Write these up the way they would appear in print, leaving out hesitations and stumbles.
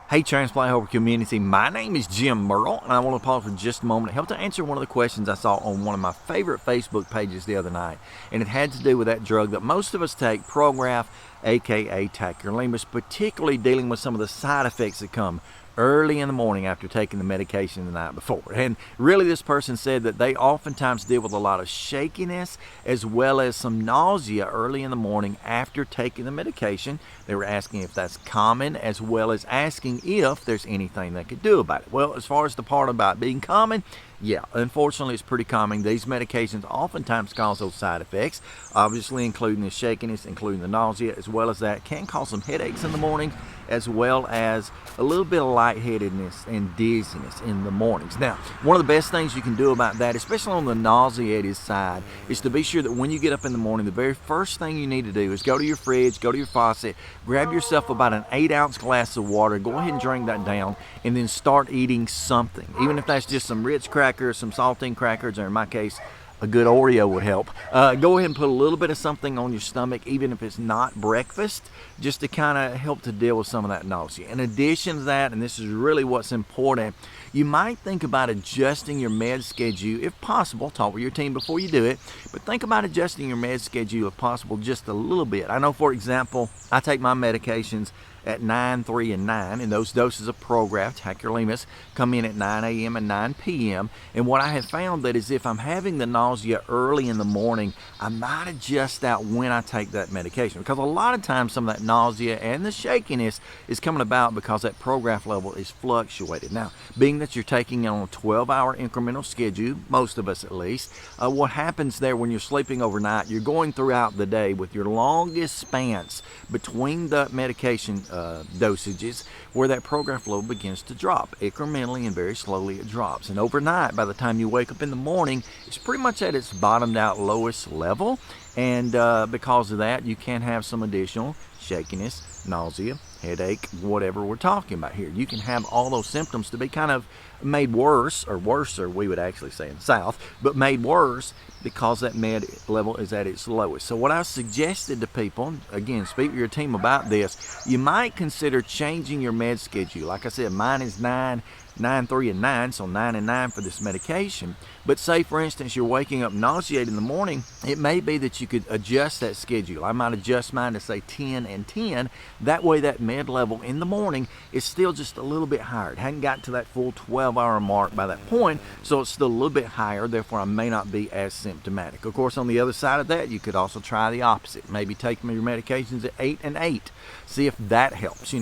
Hey Transplant Helper community, my name is Jim Merle, and I want to pause for just a moment to help to answer one of the questions I saw on one of my favorite Facebook pages the other night, and it had to do with that drug that most of us take, Prograf, aka Tacrolimus, particularly dealing with some of the side effects that come early in the morning after taking the medication the night before. And really, this person said that they oftentimes deal with a lot of shakiness as well as some nausea early in the morning after taking the medication. They were asking if that's common, as well as asking if there's anything they could do about it. Well, as far as the part about being common, yeah, unfortunately it's pretty common. These medications oftentimes cause those side effects, obviously including the shakiness, including the nausea, as well as that can cause some headaches in the morning, as well as a little bit of lightheadedness and dizziness in the mornings. Now, one of the best things you can do about that, especially on the nauseated side, is to be sure that when you get up in the morning, the very first thing you need to do is go to your fridge, go to your faucet, grab yourself about an 8-ounce glass of water, go ahead and drink that down, and then start eating something. Even if that's just some Ritz crackers, some saltine crackers, or in my case, a good Oreo would help. Go ahead and put a little bit of something on your stomach, even if it's not breakfast, just to kind of help to deal with some of that nausea. In addition to that, and this is really what's important, you might think about adjusting your med schedule if possible. Talk with your team before you do it, but think about adjusting your med schedule if possible just a little bit. I know, for example, I take my medications at 9, 3, and 9, and those doses of Prograf, Tacrolimus, come in at 9 a.m. and 9 p.m. And what I have found that is if I'm having the nausea early in the morning, I might adjust out when I take that medication, because a lot of times some of that nausea and the shakiness is coming about because that Prograf level is fluctuated. Now, being that you're taking it on a 12-hour incremental schedule, most of us at least, what happens there when you're sleeping overnight, you're going throughout the day with your longest spans between the medication dosages, where that Prograf level begins to drop incrementally and very slowly. It drops, and overnight, by the time you wake up in the morning, it's pretty much at its bottomed out lowest level. And because of that, you can have some additional shakiness, nausea, headache, whatever we're talking about here. You can have all those symptoms to be kind of made worse, or worser, we would actually say in the South, but made worse because that med level is at its lowest. So what I suggested to people, again, speak with your team about this, you might consider changing your med schedule. Like I said, mine is 9, 9, 3, and 9, so 9 and 9 for this medication. But say, for instance, you're waking up nauseated in the morning, it may be that you could adjust that schedule. I might adjust mine to say 10 and 10. That way that med level in the morning is still just a little bit higher. It hadn't got to that full 12-hour mark by that point, so it's still a little bit higher, therefore I may not be as symptomatic. Of course, on the other side of that, you could also try the opposite. Maybe take your medications at 8 and 8. See if that helps,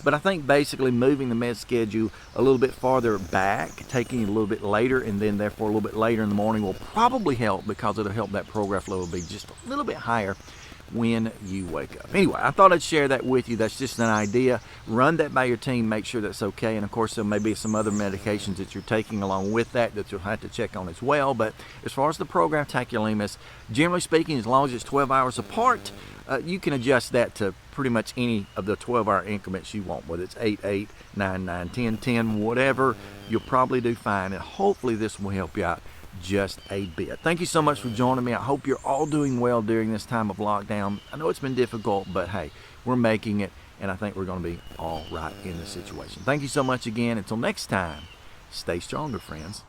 But I think basically moving the med schedule a little bit farther back, taking it a little bit later, and then therefore a little bit later in the morning will probably help, because it'll help that Prograf level be just a little bit higher when you wake up. Anyway, I thought I'd share that with you. That's just an idea. Run that by your team, make sure that's okay. And of course, there may be some other medications that you're taking along with that you'll have to check on as well. But as far as the Prograf Tacrolimus, generally speaking, as long as it's 12 hours apart, you can adjust that to pretty much any of the 12-hour increments you want, whether it's 8, 8, 9, 9, 10, 10, whatever. You'll probably do fine, and hopefully this will help you out just a bit. Thank you so much for joining me. I hope you're all doing well during this time of lockdown. I know it's been difficult, but hey, we're making it, and I think we're going to be all right in this situation. Thank you so much again. Until next time, stay stronger, friends.